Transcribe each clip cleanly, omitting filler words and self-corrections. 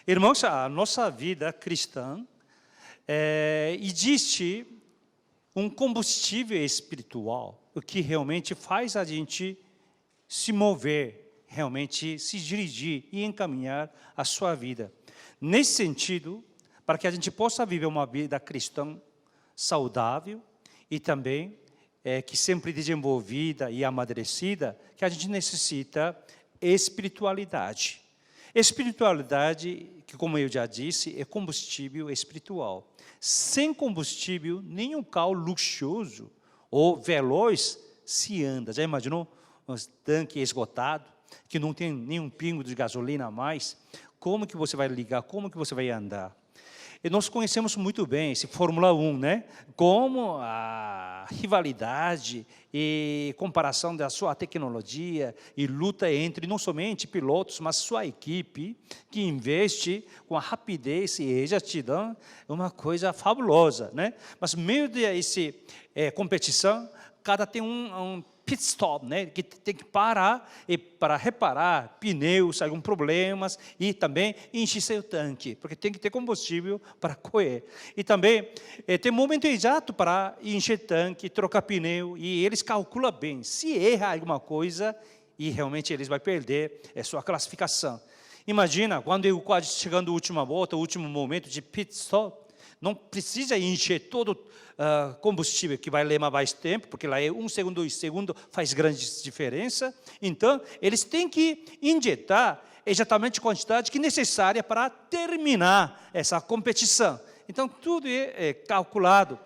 Irmãos, a nossa vida cristã, existe um combustível espiritual, o que realmente faz a gente se mover, realmente se dirigir e encaminhar a sua vida. Nesse sentido, para que a gente possa viver uma vida cristã saudável e também que sempre desenvolvida e amadurecida, que a gente necessita espiritualidade. Espiritualidade, que como eu já disse, é combustível espiritual. Sem combustível, nenhum carro luxuoso ou veloz se anda. Já imaginou um tanque esgotado, que não tem nenhum pingo de gasolina a mais? Como que você vai ligar? Como que você vai andar? E nós conhecemos muito bem esse Fórmula 1, né? Como a rivalidade e comparação da sua tecnologia e luta entre não somente pilotos, mas sua equipe, que investe com a rapidez e exatidão, é uma coisa fabulosa, né? Mas no meio dessa competição, cada tem um pit stop, né, que tem que parar para reparar pneus, alguns problemas, e também encher seu tanque, porque tem que ter combustível para correr. E também tem um momento exato para encher tanque, trocar pneu, e eles calculam bem. Se erra alguma coisa, e realmente eles vão perder sua classificação. Imagina, quando eu quase chegando à última volta, o último momento de pit stop, não precisa encher todo o combustível, que vai levar mais tempo, porque lá é 1 segundo, 2 segundos, faz grande diferença. Então, eles têm que injetar exatamente a quantidade que é necessária para terminar essa competição. Então, tudo é calculado.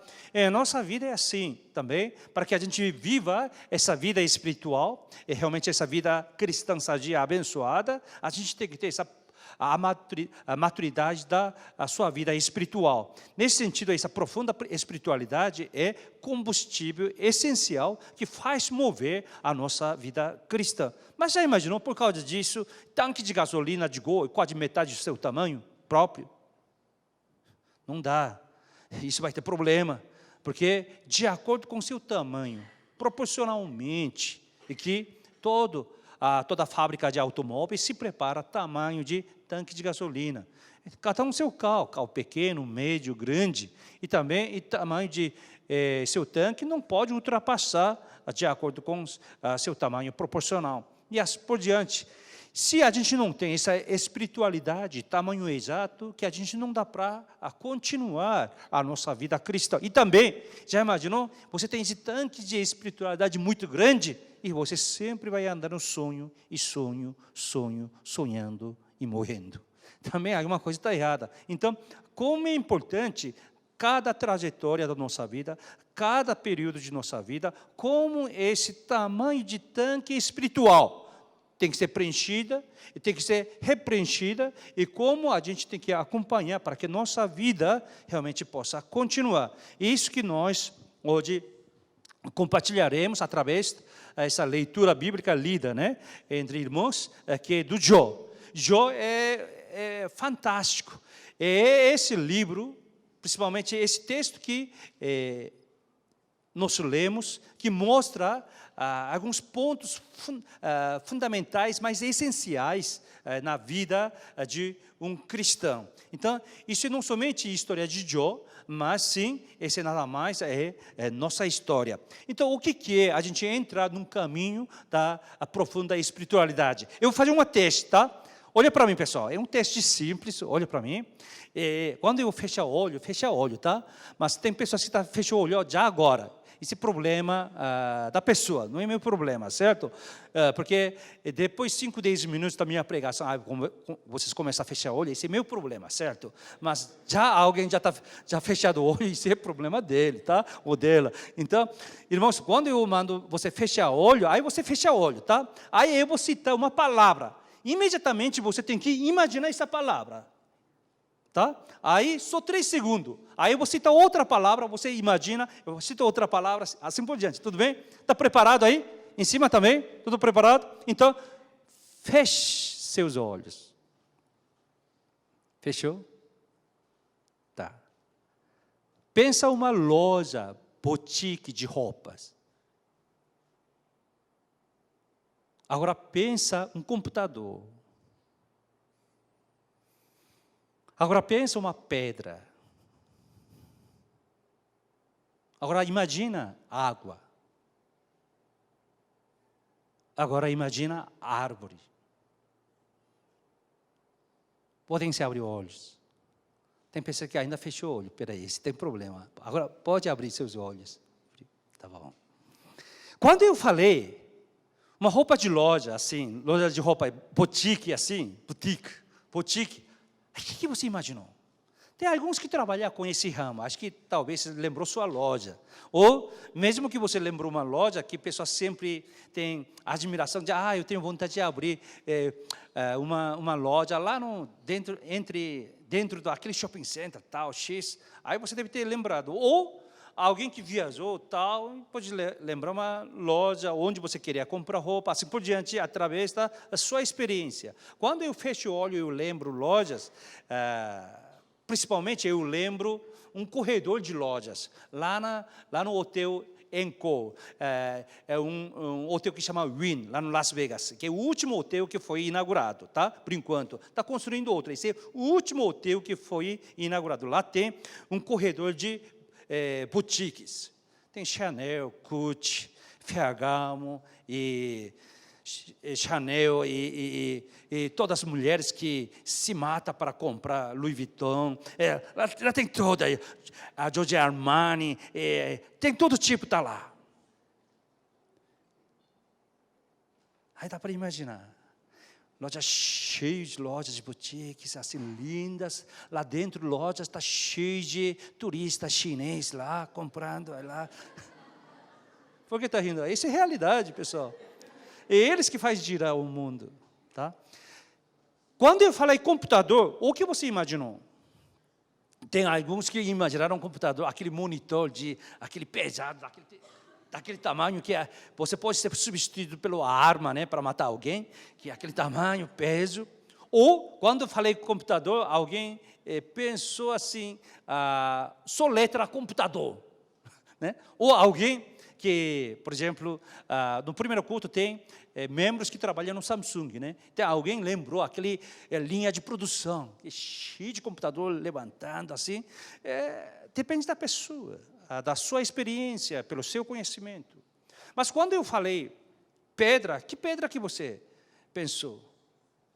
Nossa vida é assim também, para que a gente viva essa vida espiritual, realmente essa vida cristã sadia, abençoada, a gente tem que ter a maturidade da sua vida espiritual. Nesse sentido, essa profunda espiritualidade é combustível essencial que faz mover a nossa vida cristã. Mas já imaginou, por causa disso, tanque de gasolina de Gol, quase metade do seu tamanho próprio? Não dá. Isso vai ter problema, porque de acordo com o seu tamanho, proporcionalmente, e que toda fábrica de automóveis se prepara tamanho de tanque de gasolina. Cada um seu carro pequeno, médio, grande, e também o tamanho de seu tanque não pode ultrapassar de acordo com seu tamanho proporcional. E assim por diante. Se a gente não tem essa espiritualidade, tamanho exato, que a gente não dá para continuar a nossa vida cristã. E também, já imaginou? Você tem esse tanque de espiritualidade muito grande, e você sempre vai andar no sonho, e sonhando e morrendo. Também alguma coisa está errada. Então, como é importante cada trajetória da nossa vida, cada período de nossa vida, como esse tamanho de tanque espiritual tem que ser preenchida, e tem que ser repreenchida, e como a gente tem que acompanhar para que nossa vida realmente possa continuar. Isso que nós hoje compartilharemos através dessa leitura bíblica lida, né, entre irmãos, que é do Jó. Jó é fantástico. É esse livro, principalmente esse texto que nós lemos, que mostra alguns pontos fundamentais, mas essenciais na vida de um cristão. Então, isso não somente a história de Jó, mas sim, esse nada mais é nossa história. Então, o que é a gente entrar num caminho da profunda espiritualidade? Eu vou fazer um teste, tá? Olha para mim, pessoal, é um teste simples, olha para mim. Quando eu fecho o olho, tá? Mas tem pessoas que fecham o olho já agora. Esse é problema da pessoa, não é meu problema, certo? Porque depois de 5, 10 minutos da minha pregação, vocês começam a fechar o olho, esse é meu problema, certo? Mas já alguém já está fechado o olho, isso é problema dele, tá? Ou dela. Então, irmãos, quando eu mando você fechar o olho, aí você fecha o olho, tá? Aí eu vou citar uma palavra. Imediatamente você tem que imaginar essa palavra. Tá? Aí, só 3 segundos. Aí eu vou citar outra palavra, você imagina, eu cito outra palavra, assim por diante. Tudo bem? Está preparado aí? Em cima também? Tudo preparado? Então, feche seus olhos. Fechou? Tá. Pensa uma loja, boutique de roupas. Agora pensa um computador. Agora pensa uma pedra. Agora imagina água. Agora imagina árvore. Podem se abrir olhos. Tem pessoa que ainda fechou o olho. Peraí, esse tem problema. Agora pode abrir seus olhos. Tá bom. Quando eu falei, uma roupa de loja, assim, loja de roupa, boutique, assim, boutique, o que você imaginou? Tem alguns que trabalham com esse ramo, acho que talvez você lembrou sua loja. Ou, mesmo que você lembrou uma loja, que a pessoa sempre tem admiração de, eu tenho vontade de abrir uma loja lá dentro daquele shopping center, tal, X. Aí você deve ter lembrado. Ou alguém que viajou, tal, pode lembrar uma loja onde você queria comprar roupa, assim por diante, através da sua experiência. Quando eu fecho o olho, eu lembro lojas, principalmente eu lembro um corredor de lojas, lá no Hotel Encore, é um hotel que chama Wynn, lá no Las Vegas, que é o último hotel que foi inaugurado, tá? Por enquanto. Está construindo outro, esse é o último hotel que foi inaugurado. Lá tem um corredor de boutiques. Tem Chanel, Gucci, Ferragamo e Chanel e todas as mulheres que se matam para comprar Louis Vuitton. Lá tem toda, a Giorgio Armani, tem todo tipo, está lá. Aí dá para imaginar. Lojas cheias de lojas de boutiques, assim, lindas. Lá dentro, lojas está cheio de turistas chineses lá, comprando. Lá. Por que está rindo? Isso é realidade, pessoal. É eles que fazem girar o mundo. Tá? Quando eu falei computador, o que você imaginou? Tem alguns que imaginaram um computador, aquele monitor, aquele pesado, daquele tamanho que você pode ser substituído pela arma, né, para matar alguém, que é aquele tamanho, peso. Ou, quando eu falei computador, alguém pensou assim, só letra computador. Né? Ou alguém que, por exemplo, no primeiro culto tem membros que trabalham no Samsung. Né? Então, alguém lembrou aquele linha de produção, cheio de computador levantando assim. Depende da pessoa, da sua experiência, pelo seu conhecimento. Mas quando eu falei pedra, que pedra que você pensou?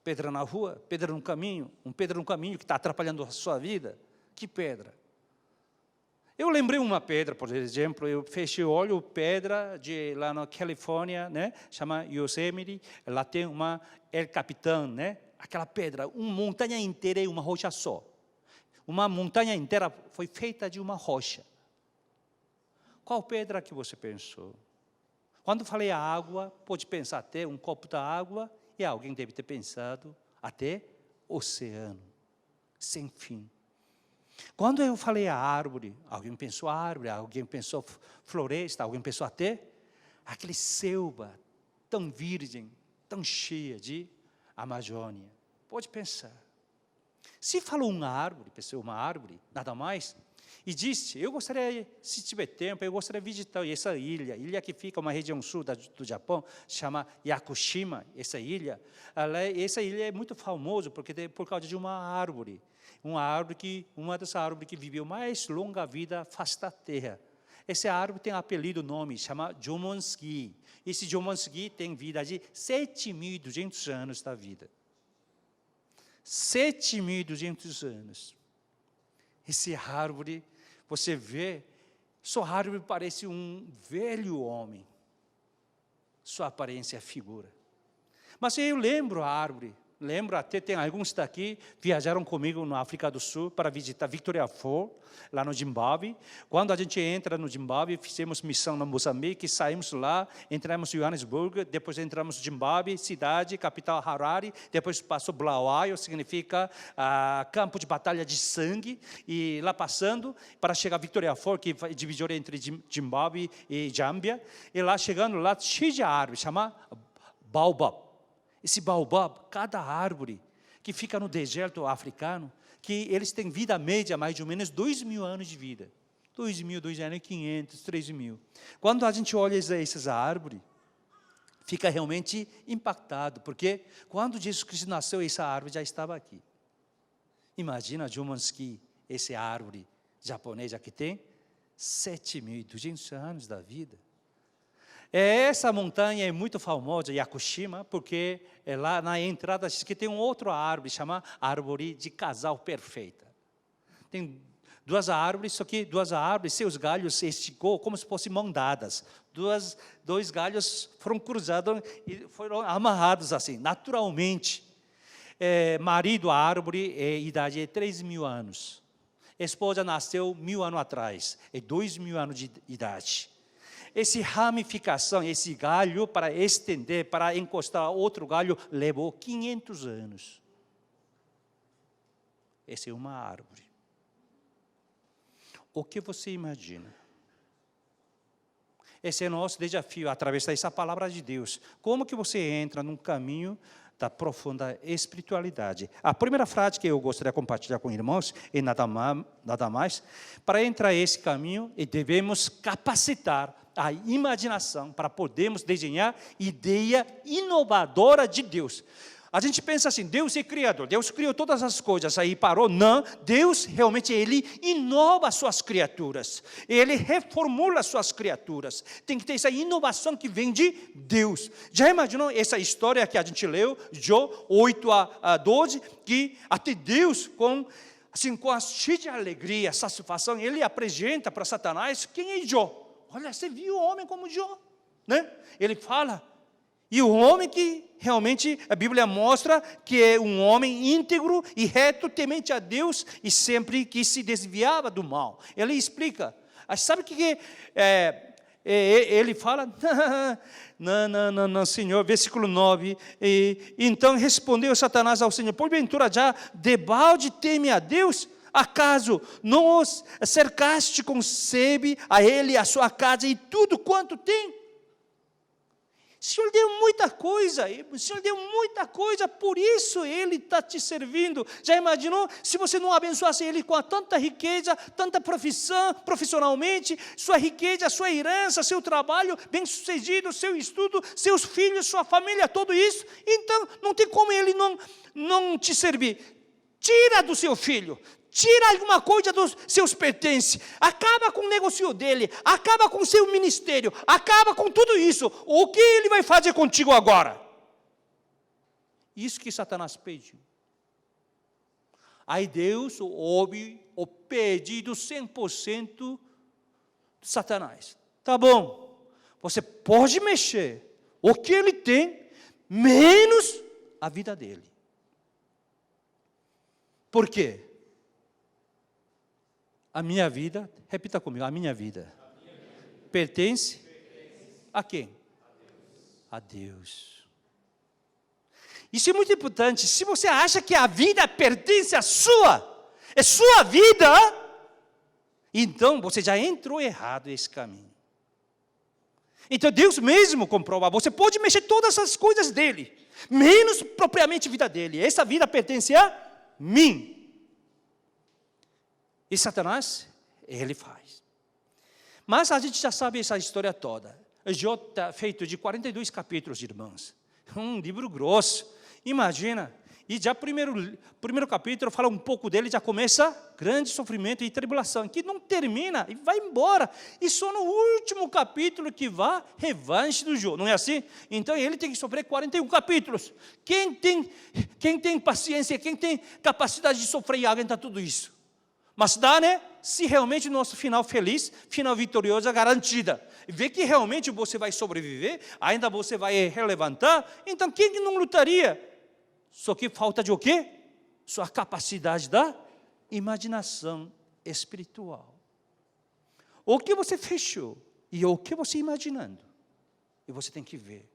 Pedra na rua? Pedra no caminho? Pedra no caminho que está atrapalhando a sua vida? Que pedra? Eu lembrei uma pedra, por exemplo, eu fechei o olho, pedra lá na Califórnia, né, chama Yosemite, lá tem uma El Capitan, né, aquela pedra, uma montanha inteira e uma rocha só. Uma montanha inteira foi feita de uma rocha. Qual pedra que você pensou? Quando falei a água, pode pensar até um copo da água, e alguém deve ter pensado até oceano, sem fim. Quando eu falei a árvore, alguém pensou árvore, alguém pensou floresta, alguém pensou até aquele selva tão virgem, tão cheia de Amazônia. Pode pensar. Se falou uma árvore, pensou uma árvore, nada mais, e disse, eu gostaria, se tiver tempo, eu gostaria de visitar essa ilha que fica uma região sul do Japão, chama Yakushima, essa ilha. Essa ilha é muito famosa por causa de uma árvore. Uma das árvores que viveu mais longa vida face da terra. Essa árvore tem apelido, nome, chama Jomonsgi. Esse Jomonsgi tem vida de 7.200 anos da vida. 7.200 anos. Essa árvore, você vê, sua árvore parece um velho homem. Sua aparência é figura. Mas eu lembro a árvore. Lembro, até tem alguns daqui, viajaram comigo na África do Sul para visitar Victoria Falls, lá no Zimbábue. Quando a gente entra no Zimbábue, fizemos missão no Moçambique, saímos lá, entramos em Johannesburg, depois entramos no Zimbábue, cidade, capital Harare, depois passou Bulawayo, significa campo de batalha de sangue, e lá passando, para chegar a Victoria Falls, que é divisória entre Zimbábue e Zâmbia, e lá chegando lá, cheio de árvore, chama Baobab. Esse baobab, cada árvore que fica no deserto africano, que eles têm vida média mais ou menos 2.000 anos de vida. 2.000, 2.500, 3.000. Quando a gente olha essas árvores, fica realmente impactado, porque quando Jesus Cristo nasceu, essa árvore já estava aqui. Imagina, Jumansky, essa árvore japonesa que tem 7.200 anos da vida. Essa montanha é muito famosa, Yakushima, porque lá na entrada diz que tem uma outra árvore, chama árvore de casal perfeita. Tem duas árvores, só que duas árvores, seus galhos se esticou como se fossem mão dadas. Dois galhos foram cruzados e foram amarrados assim, naturalmente. Marido, a árvore, idade é 3.000 anos. Esposa nasceu 1.000 anos atrás, 2.000 anos de idade. Essa ramificação, esse galho para estender, para encostar outro galho, levou 500 anos. Essa é uma árvore. O que você imagina? Esse é o nosso desafio, através dessa palavra de Deus. Como que você entra num caminho da profunda espiritualidade? A primeira frase que eu gostaria de compartilhar com irmãos é nada mais. Para entrar nesse caminho, devemos capacitar a imaginação para podermos desenhar ideia inovadora de Deus. A gente pensa assim, Deus é criador, Deus criou todas as coisas, aí parou. Não, Deus realmente, Ele inova suas criaturas, Ele reformula suas criaturas. Tem que ter essa inovação que vem de Deus. Já imaginou essa história que a gente leu, Jó 8-12, que até Deus, com a cheia de alegria, satisfação, Ele apresenta para Satanás, quem é Jó? Olha, você viu o homem como Jó, né? Ele fala, e o homem que realmente a Bíblia mostra que é um homem íntegro e reto, temente a Deus, e sempre que se desviava do mal. Ele explica, sabe o que ele fala? Não, Senhor, versículo 9, então respondeu Satanás ao Senhor, porventura já debalde teme a Deus? Acaso não os cercaste com sebe a ele, a sua casa e tudo quanto tem? O Senhor deu muita coisa, por isso Ele está te servindo. Já imaginou se você não abençoasse Ele com tanta riqueza, tanta profissão, profissionalmente, sua riqueza, sua herança, seu trabalho bem-sucedido, seu estudo, seus filhos, sua família, tudo isso? Então, não tem como Ele não te servir. Tira do seu filho. Tira alguma coisa dos seus pertences, acaba com o negócio dele, acaba com o seu ministério, acaba com tudo isso. O que ele vai fazer contigo agora? Isso que Satanás pediu. Aí Deus ouve o pedido 100% de Satanás. Tá bom, você pode mexer o que ele tem, menos a vida dele. Por quê? A minha vida, repita comigo, a minha vida pertence a quem? A Deus. Isso é muito importante. Se você acha que a vida pertence à é sua vida, então você já entrou errado nesse caminho. Então Deus mesmo comprova, você pode mexer todas as coisas dele, menos propriamente a vida dele. Essa vida pertence a mim. E Satanás, ele faz. Mas a gente já sabe essa história toda. Jó está feito de 42 capítulos, irmãos. Um livro grosso. Imagina. E já primeiro capítulo fala um pouco dele, já começa grande sofrimento e tribulação, que não termina e vai embora. E só no último capítulo que vai revanche do Jó, não é assim? Então ele tem que sofrer 41 capítulos. Quem tem paciência, quem tem capacidade de sofrer e aguentar tudo isso? Mas dá, né? Se realmente o nosso final feliz, final vitorioso é garantida. E ver que realmente você vai sobreviver, ainda você vai relevantar, então quem que não lutaria? Só que falta de o quê? Sua capacidade da imaginação espiritual. O que você fechou e o que você imaginando. E você tem que ver.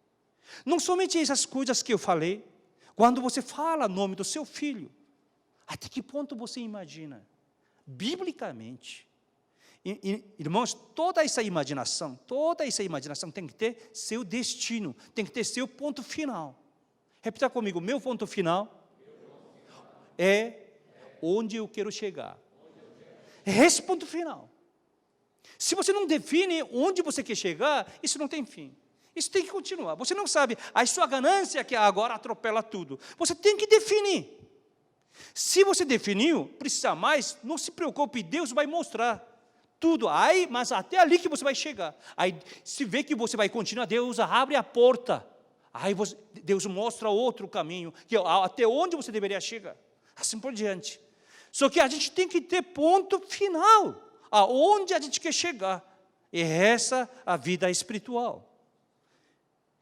Não somente essas coisas que eu falei, quando você fala o nome do seu filho, até que ponto você imagina? Biblicamente, irmãos, toda essa imaginação tem que ter seu destino, tem que ter seu ponto final. Repita comigo, meu ponto final é onde eu quero chegar. É esse ponto final. Se você não define onde você quer chegar, isso não tem fim. Isso tem que continuar. Você não sabe, a sua ganância que agora atropela tudo. Você tem que definir. Se você definiu, precisa mais, não se preocupe, Deus vai mostrar tudo. Aí, mas até ali que você vai chegar. Aí, se vê que você vai continuar, Deus abre a porta. Aí Deus mostra outro caminho, que até onde você deveria chegar. Assim por diante. Só que a gente tem que ter ponto final, aonde a gente quer chegar. E essa a vida espiritual.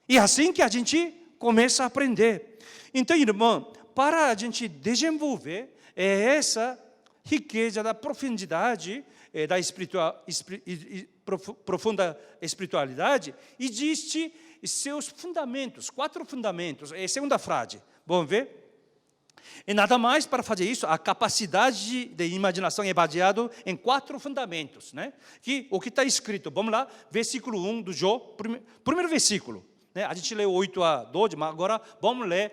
E assim que a gente começa a aprender. Então, irmão, para a gente desenvolver essa riqueza da profundidade, da profunda espiritualidade, existe seus fundamentos, 4 fundamentos. É a segunda frase. Vamos ver? E nada mais para fazer isso, a capacidade de imaginação é baseada em 4 fundamentos, né? O que está escrito, vamos lá, versículo 1 do Jó, primeiro versículo, né? A gente leu 8 a 12, mas agora vamos ler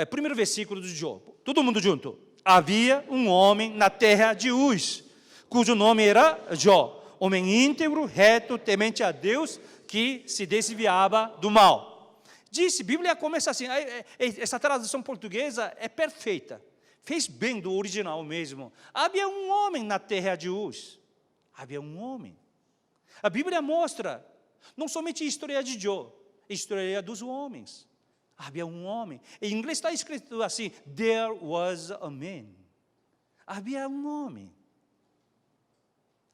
primeiro versículo do Jó. Todo mundo junto. Havia um homem na terra de Uz, cujo nome era Jó, homem íntegro, reto, temente a Deus, que se desviava do mal. Disse, a Bíblia começa assim, essa tradução portuguesa é perfeita, fez bem do original mesmo. Havia um homem na terra de Uz, havia um homem. A Bíblia mostra, não somente a história de Jó, a história dos homens. Havia um homem, em inglês está escrito assim, there was a man. Havia um homem.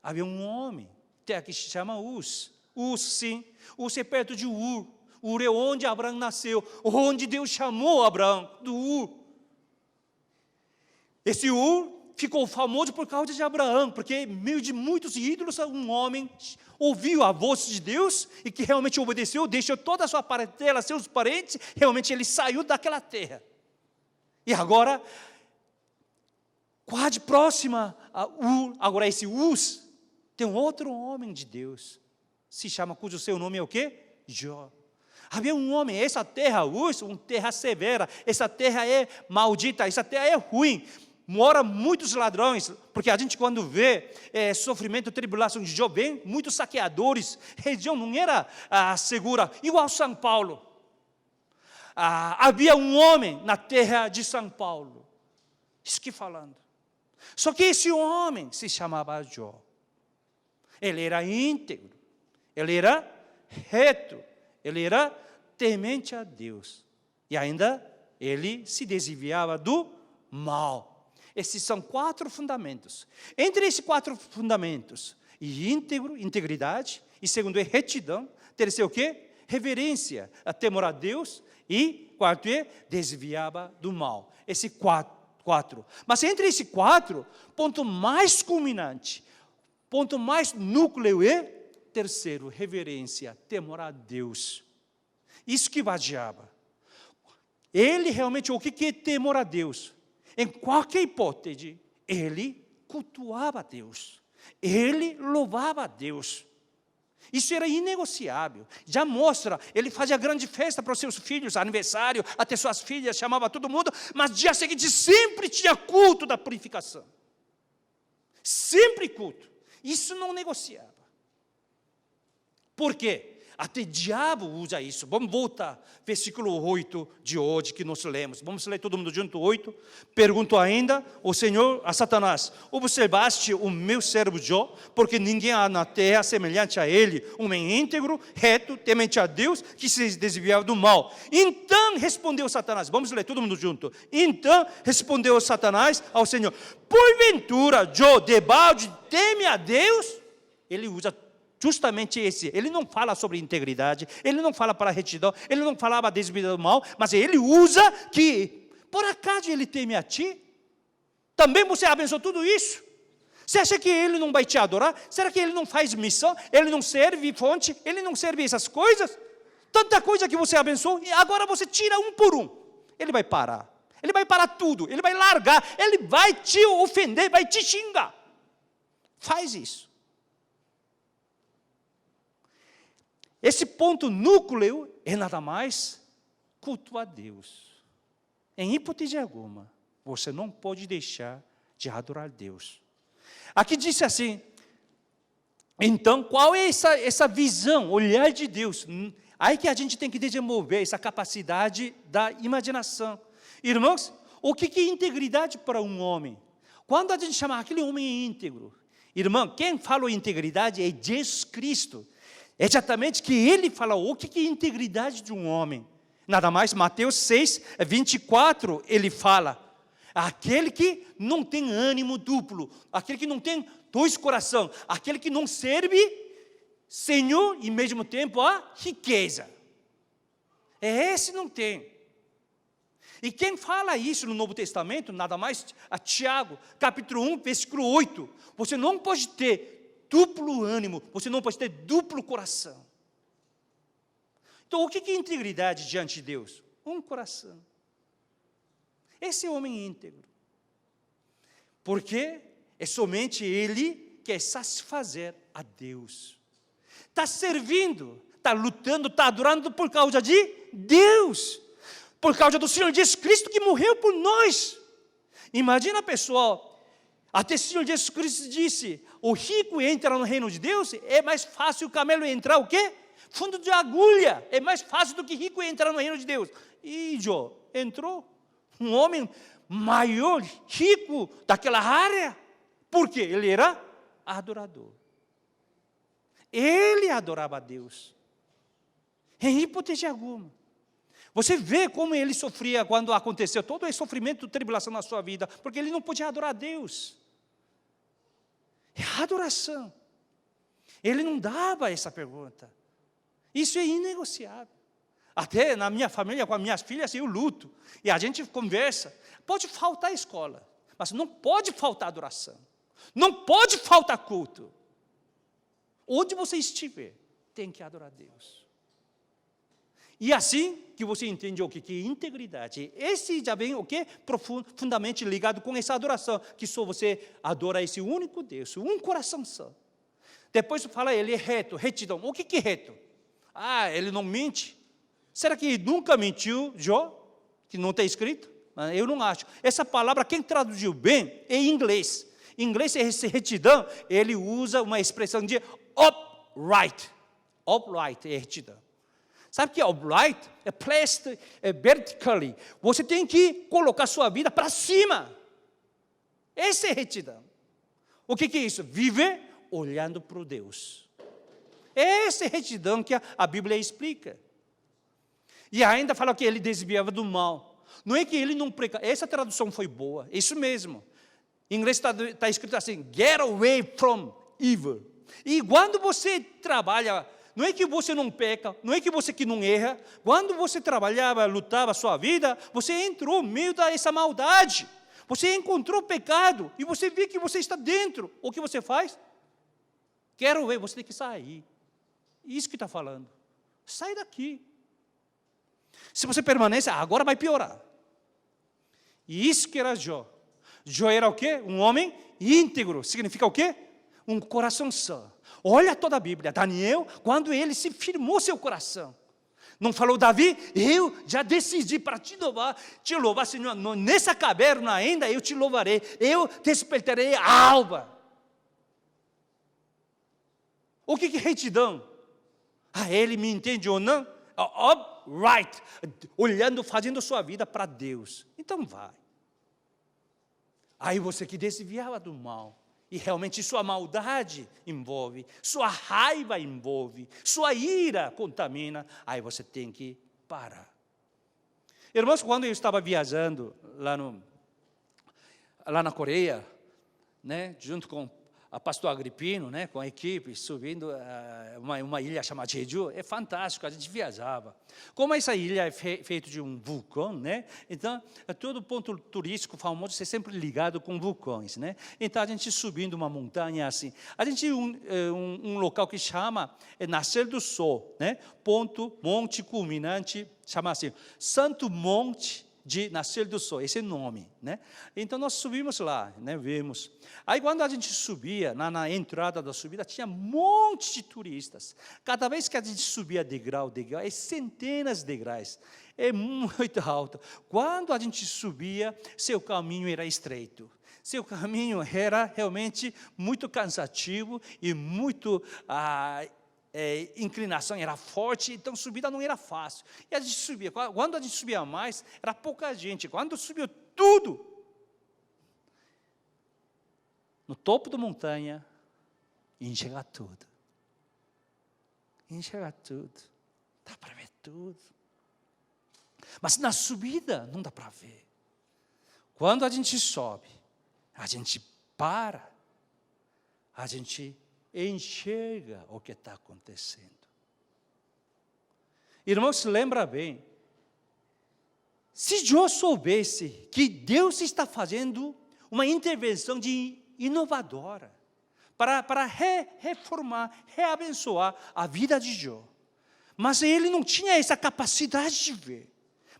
Havia um homem, terra que se chama Uz. Uz, sim, Uz é perto de Ur. Ur é onde Abraão nasceu, onde Deus chamou Abraão, do Ur. Esse Ur ficou famoso por causa de Abraão, porque em meio de muitos ídolos, um homem ouviu a voz de Deus e que realmente obedeceu, deixou toda a sua parentela, seus parentes, realmente ele saiu daquela terra. E agora, quase próxima a Ur, agora esse Uz, tem um outro homem de Deus, se chama, cujo seu nome é o quê? Jó. Havia um homem, essa terra, Uz, uma terra severa, essa terra é maldita, essa terra é ruim, mora muitos ladrões, porque a gente quando vê sofrimento, tribulação de Jó, vem muitos saqueadores, a região não era segura, igual São Paulo. Havia um homem na terra de São Paulo, isso que falando. Só que esse homem se chamava Jó, ele era íntegro, ele era reto, ele era temente a Deus. E ainda ele se desviava do mal. Esses são 4 fundamentos. Entre esses 4 fundamentos, integridade, e segundo é retidão, terceiro o quê? Reverência, a temor a Deus, e quarto é desviava do mal. Esses 4. Mas entre esses 4, ponto mais culminante, ponto mais núcleo é terceiro, reverência, temor a Deus. Isso que vadiava. Ele realmente, o que é temor a Deus? Em qualquer hipótese, ele cultuava a Deus. Ele louvava a Deus. Isso era inegociável. Já mostra, ele fazia grande festa para os seus filhos, aniversário, até suas filhas, chamava todo mundo, mas dia seguinte sempre tinha culto da purificação. Sempre culto. Isso não negociava. Por quê? Até diabo usa isso. Vamos voltar, versículo 8 de hoje que nós lemos. Vamos ler todo mundo junto, 8. Perguntou ainda o Senhor a Satanás: observaste o meu servo Jó? Porque ninguém há na terra semelhante a ele, homem íntegro, reto, temente a Deus, que se desviava do mal. Então respondeu Satanás, vamos ler todo mundo junto. Então respondeu Satanás ao Senhor: porventura Jó debalde teme a Deus? Ele usa justamente esse, ele não fala sobre integridade, ele não fala para a retidão, ele não falava desviar do mal, mas ele usa que, por acaso ele teme a ti? Também você abençoou tudo isso? Você acha que ele não vai te adorar? Será que ele não faz missão? Ele não serve fonte? Ele não serve essas coisas? Tanta coisa que você abençoou, e agora você tira um por um. Ele vai parar tudo, ele vai largar, ele vai te ofender, vai te xingar. Faz isso. Esse ponto núcleo é nada mais culto a Deus. Em hipótese alguma, você não pode deixar de adorar Deus. Aqui disse assim, então qual é essa visão, olhar de Deus? Aí que a gente tem que desenvolver essa capacidade da imaginação. Irmãos, o que é integridade para um homem? Quando a gente chama aquele homem íntegro, irmão, quem falou integridade é Jesus Cristo. Exatamente que ele fala o que é integridade de um homem. Nada mais, Mateus 6, 24, ele fala, aquele que não tem ânimo duplo, aquele que não tem dois corações, aquele que não serve Senhor e, ao mesmo tempo, a riqueza. Esse não tem. E quem fala isso no Novo Testamento, nada mais, a Tiago, capítulo 1, versículo 8. Você não pode ter duplo ânimo, você não pode ter duplo coração. Então, o que é integridade diante de Deus? Um coração. Esse é o homem íntegro. Porque é somente ele que quer satisfazer a Deus. Está servindo, está lutando, está adorando por causa de Deus. Por causa do Senhor Jesus Cristo que morreu por nós. Imagina, pessoal, até o Senhor Jesus Cristo disse, o rico entra no reino de Deus, é mais fácil o camelo entrar o quê? Fundo de agulha, é mais fácil do que rico entrar no reino de Deus. E Jó entrou, um homem maior, rico daquela área, porque ele era adorador. Ele adorava a Deus, em hipótese alguma. Você vê como ele sofria quando aconteceu todo esse sofrimento, tribulação na sua vida, porque ele não podia adorar a Deus. É adoração. Ele não dava essa pergunta. Isso é inegociável. Até na minha família, com as minhas filhas, eu luto. E a gente conversa. Pode faltar escola, mas não pode faltar adoração. Não pode faltar culto. Onde você estiver, tem que adorar a Deus. E assim que você entende o que é integridade, esse já vem o que? Profundamente ligado com essa adoração, que só você adora esse único Deus, um coração só. Depois fala, ele é reto, retidão. O que é reto? Ele não mente. Será que ele nunca mentiu, Jó? Que não está escrito? Eu não acho. Essa palavra, quem traduziu bem, é em inglês. Em inglês, esse retidão, ele usa uma expressão de upright. Upright é retidão. Sabe o que é upright? É placed vertically. Você tem que colocar sua vida para cima. Essa é retidão. O que é isso? Viver olhando para o Deus. Essa é a retidão que a Bíblia explica. E ainda fala que ele desviava do mal. Não é que ele não precava. Essa tradução foi boa, isso mesmo. Em inglês está escrito assim, get away from evil. E quando você trabalha, não é que você não peca, não é que você que não erra. Quando você trabalhava, lutava a sua vida, você entrou no meio dessa maldade. Você encontrou pecado e você vê que você está dentro. O que você faz? Quero ver, você tem que sair. Isso que está falando. Sai daqui. Se você permanece, agora vai piorar. E isso que era Jó. Jó era o quê? Um homem íntegro. Significa o quê? Um coração só. Olha toda a Bíblia. Daniel, quando ele se firmou seu coração. Não falou, Davi, eu já decidi para te louvar, Senhor. Nessa caverna ainda eu te louvarei. Eu despertarei a alba. O que é retidão? Ele me entende ou não? Upright, olhando, fazendo sua vida para Deus. Então vai. Aí você que desviava do mal, e realmente sua maldade envolve, sua raiva envolve, sua ira contamina, aí você tem que parar. Irmãos, quando eu estava viajando lá na Coreia, né, junto com a pastor Agripino, né, com a equipe, subindo uma ilha chamada Jeju, é fantástico, a gente viajava. Como essa ilha é feita de um vulcão, né, então, todo ponto turístico famoso é sempre ligado com vulcões, né, então a gente subindo uma montanha assim, a gente um local que chama Nascer do Sol, né, monte culminante, chama assim, Santo Monte de Nascer do Sol, esse é o nome, né? Então nós subimos lá, né? Vimos. Aí quando a gente subia, na entrada da subida, tinha um monte de turistas. Cada vez que a gente subia degrau, é centenas de degraus, é muito alto. Quando a gente subia, seu caminho era estreito. Seu caminho era realmente muito cansativo e muito inclinação era forte, então subida não era fácil. E a gente subia. Quando a gente subia mais, era pouca gente. Quando subiu tudo. No topo da montanha, enxerga tudo. Enxerga tudo. Dá para ver tudo. Mas na subida, não dá para ver. Quando a gente sobe, a gente para. A gente enxerga o que está acontecendo. Irmãos, lembra bem. Se Jó soubesse que Deus está fazendo uma intervenção inovadora para reformar, reabençoar a vida de Jó, mas ele não tinha essa capacidade de ver,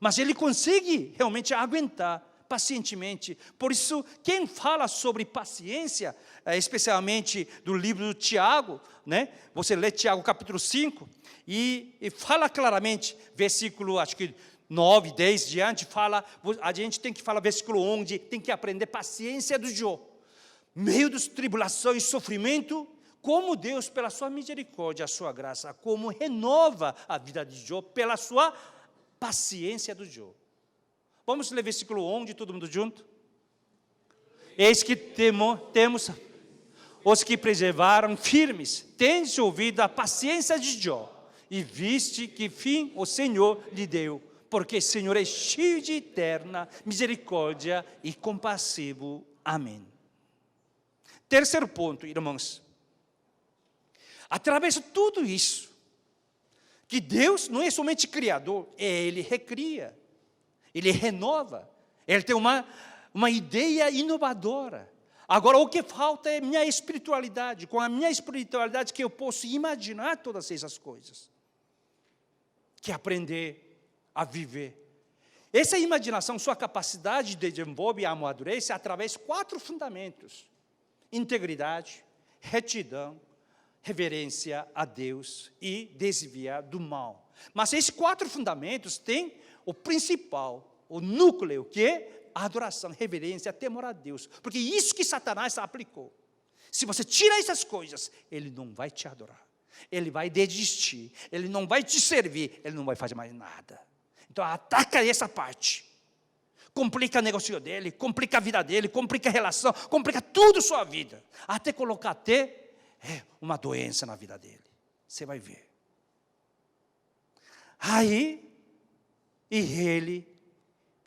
mas ele consegue realmente aguentar pacientemente. Por isso, quem fala sobre paciência, especialmente do livro do Tiago, né? Você lê Tiago capítulo 5, e fala claramente, versículo, acho que 9, 10 diante, fala, a gente tem que falar, versículo 11, tem que aprender paciência do Jó. Meio das tribulações e sofrimento, como Deus, pela sua misericórdia, a sua graça, como renova a vida de Jó, pela sua paciência do Jó. Vamos ler versículo 11, todo mundo junto? Eis que temos os que preservaram firmes, tendes ouvido a paciência de Jó, e viste que fim o Senhor lhe deu, porque o Senhor é cheio de eterna misericórdia e compassivo. Amém. Terceiro ponto, irmãos. Através de tudo isso, que Deus não é somente criador, Ele recria, Ele renova, Ele tem uma ideia inovadora. Agora, o que falta é minha espiritualidade, com a minha espiritualidade que eu posso imaginar todas essas coisas, que aprender a viver. Essa imaginação, sua capacidade de desenvolver e amadurece através de 4 fundamentos: integridade, retidão, reverência a Deus e desviar do mal. Mas esses 4 fundamentos têm o principal, o núcleo, que é a adoração, reverência, temor a Deus. Porque isso que Satanás aplicou. Se você tira essas coisas, ele não vai te adorar. Ele vai desistir, ele não vai te servir, ele não vai fazer mais nada. Então ataca essa parte. Complica o negócio dele, complica a vida dele, complica a relação, complica tudo a sua vida. Até colocar uma doença na vida dele. Você vai ver. Aí, e ele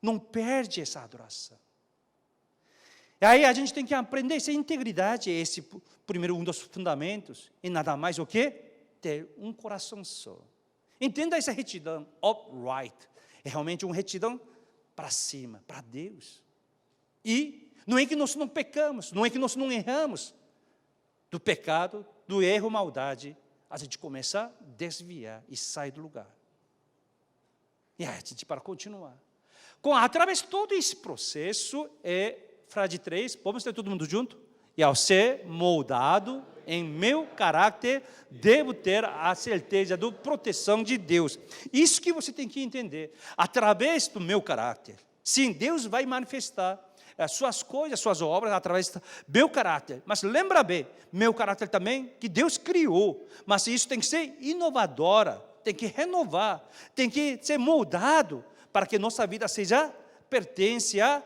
não perde essa adoração. E aí a gente tem que aprender essa integridade, esse primeiro um dos fundamentos, e nada mais o que? Ter um coração só. Entenda essa retidão, upright. É realmente uma retidão para cima, para Deus. E não é que nós não pecamos, não é que nós não erramos. Do pecado, do erro, maldade, a gente começa a desviar e sai do lugar. E aí a gente para continuar. Através de todo esse processo, frase 3, vamos ler todo mundo junto? E ao ser moldado em meu caráter, devo ter a certeza da proteção de Deus. Isso que você tem que entender. Através do meu caráter, sim, Deus vai manifestar as suas coisas, as suas obras, através do meu caráter. Mas lembra bem, meu caráter também, que Deus criou. Mas isso tem que ser inovadora, tem que renovar, tem que ser moldado, para que nossa vida pertence à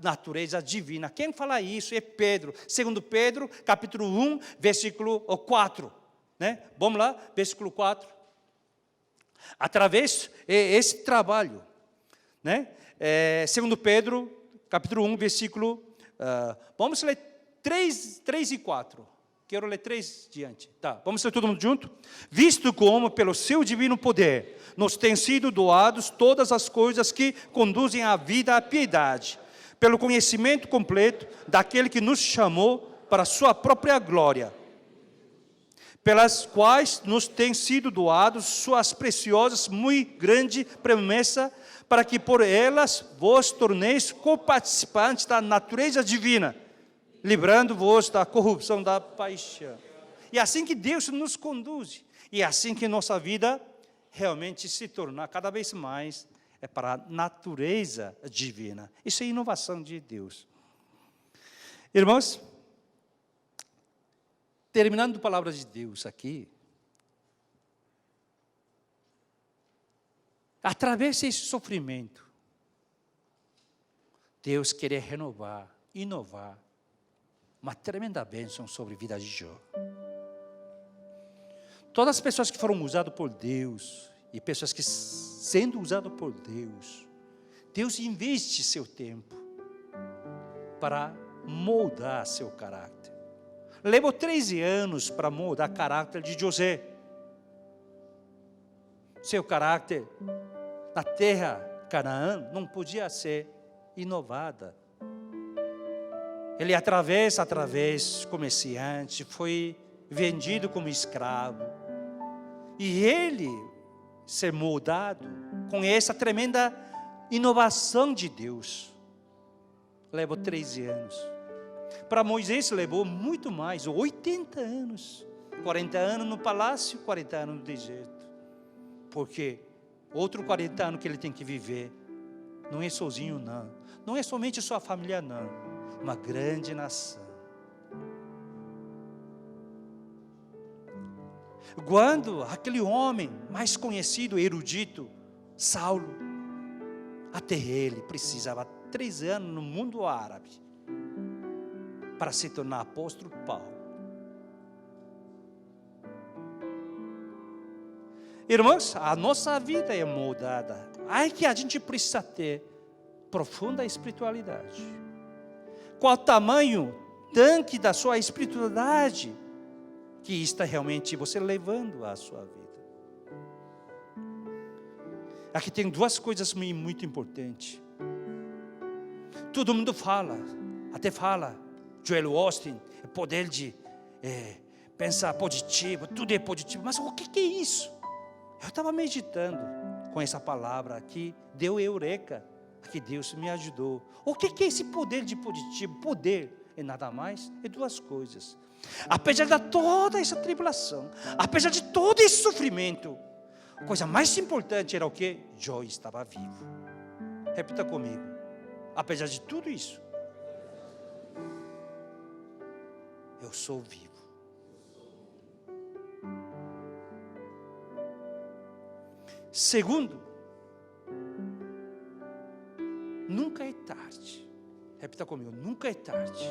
natureza divina. Quem fala isso é Pedro. 2 Pedro, capítulo 1, versículo 4. Né? Vamos lá, versículo 4. Através desse trabalho, né? 2 Pedro, capítulo 1, versículo... vamos ler 3 e 4. Quero ler 3 diante. Tá, vamos ler todo mundo junto? Visto como, pelo seu divino poder, nos têm sido doados todas as coisas que conduzem à vida e à piedade, pelo conhecimento completo daquele que nos chamou para a sua própria glória, pelas quais nos têm sido doados suas preciosas, muito grande promessa, para que por elas vos torneis coparticipantes da natureza divina, livrando-vos da corrupção da paixão. E assim que Deus nos conduz, e assim que nossa vida realmente se tornar cada vez mais para a natureza divina. Isso é inovação de Deus. Irmãos, terminando a palavra de Deus aqui, através desse sofrimento, Deus queria renovar, inovar, uma tremenda bênção sobre a vida de Jó. Todas as pessoas que foram usadas por Deus, e pessoas que sendo usadas por Deus, Deus investe seu tempo para moldar seu caráter. Levou 13 anos para moldar o caráter de José. Seu caráter na terra Canaã não podia ser inovada. Ele através comerciante, foi vendido como escravo. E ele ser moldado com essa tremenda inovação de Deus. Levou 13 anos. Para Moisés levou muito mais, 80 anos. 40 anos no palácio, 40 anos no deserto. Porque outro 40 anos que ele tem que viver, não é sozinho não. Não é somente sua família não. Uma grande nação. Quando aquele homem mais conhecido, erudito, Saulo, até ele precisava 3 anos no mundo árabe para se tornar apóstolo Paulo. Irmãos, a nossa vida é moldada. Aí que a gente precisa ter profunda espiritualidade. Qual o tamanho, tanque da sua espiritualidade que está realmente você levando à sua vida? Aqui tem 2 coisas muito importantes. Todo mundo fala, até fala, Joel Austin, poder de pensar positivo, tudo é positivo. Mas o que é isso? Eu estava meditando com essa palavra aqui, deu eureka, que Deus me ajudou. O que é esse poder de positivo? Poder é nada mais, é 2 coisas. Apesar de toda essa tribulação, apesar de todo esse sofrimento, a coisa mais importante era o que? Jó estava vivo. Repita comigo. Apesar de tudo isso, eu sou vivo. Segundo, nunca é tarde. Repita comigo, nunca é tarde.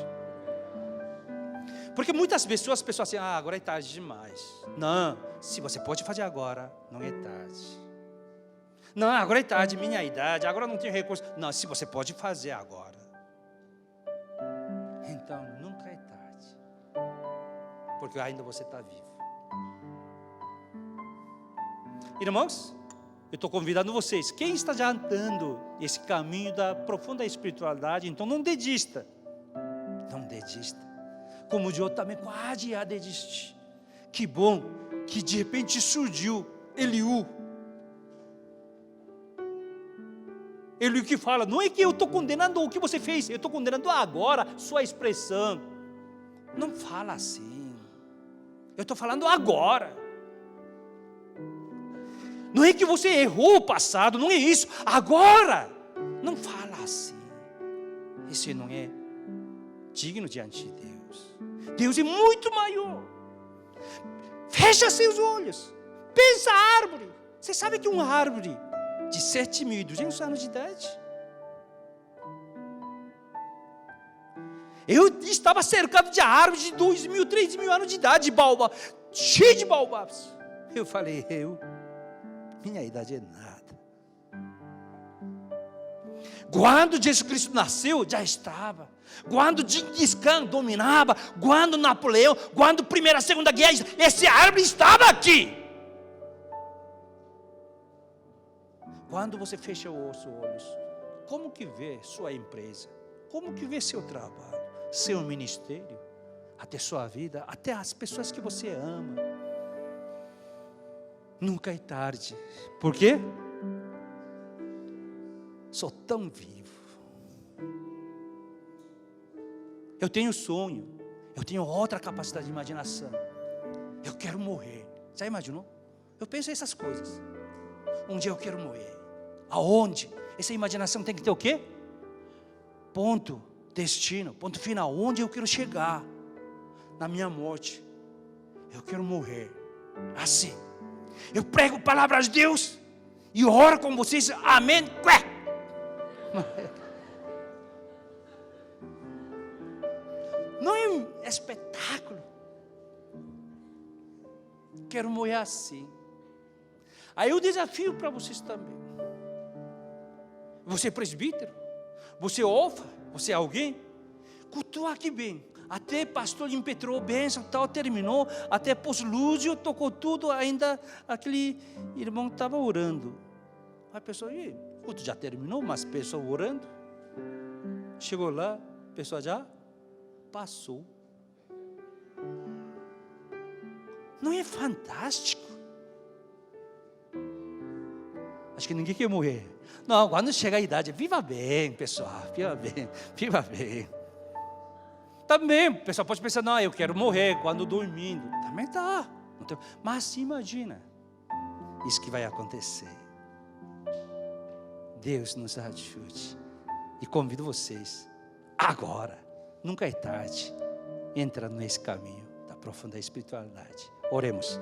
Porque muitas pessoas pensam assim, agora é tarde demais. Não, se você pode fazer agora, não é tarde. Não, agora é tarde, minha idade, agora não tenho recurso. Não, se você pode fazer agora. Então, nunca é tarde. Porque ainda você está vivo. Irmãos, eu estou convidando vocês, quem está já andando esse caminho da profunda espiritualidade, então não desista. Não desista. Como Jó também quase ia desistir. Que bom que de repente surgiu Eliú. Eliú que fala, não é que eu estou condenando o que você fez, eu estou condenando agora sua expressão. Não fala assim. Eu estou falando agora. Não é que você errou o passado, não é isso. Agora, não fala assim. Isso não é digno diante de Deus. Deus é muito maior. Fecha seus olhos. Pensa a árvore. Você sabe que uma árvore de 7.200 anos de idade? Eu estava cercado de árvores de 2.000, 3.000 anos de idade, de baobá, cheio de baobás. Eu falei, minha idade é nada. Quando Jesus Cristo nasceu, já estava. Quando Gengis Khan dominava, quando Napoleão, quando Primeira, Segunda Guerra, essa árvore estava aqui. Quando você fecha os olhos, como que vê sua empresa? Como que vê seu trabalho, seu ministério, até sua vida, até as pessoas que você ama? Nunca é tarde. Por quê? Sou tão vivo. Eu tenho sonho. Eu tenho outra capacidade de imaginação. Eu quero morrer. Já imaginou? Eu penso essas coisas. Um dia eu quero morrer. Aonde? Essa imaginação tem que ter o quê? Ponto, destino, ponto final. Onde eu quero chegar? Na minha morte. Eu quero morrer. Assim. Eu prego palavras de Deus e oro com vocês. Amém. Não é espetáculo. Quero morrer assim. Aí eu desafio para vocês também. Você é presbítero, você é ofa, você é alguém, cultua aqui bem. Até pastor impetrou bênção, tal, terminou. Até pós-lúcio, tocou tudo. Ainda aquele irmão estava orando. A pessoa, o culto já terminou, mas a pessoa orando. Chegou lá, a pessoa já passou. Não é fantástico? Acho que ninguém quer morrer. Não, quando chegar a idade, viva bem, pessoal, viva bem, viva bem. Também, o pessoal pode pensar, não, eu quero morrer quando dormindo. Também tá. Mas imagina, isso que vai acontecer. Deus nos ajude. E convido vocês, agora, nunca é tarde, entra nesse caminho da profunda espiritualidade. Oremos.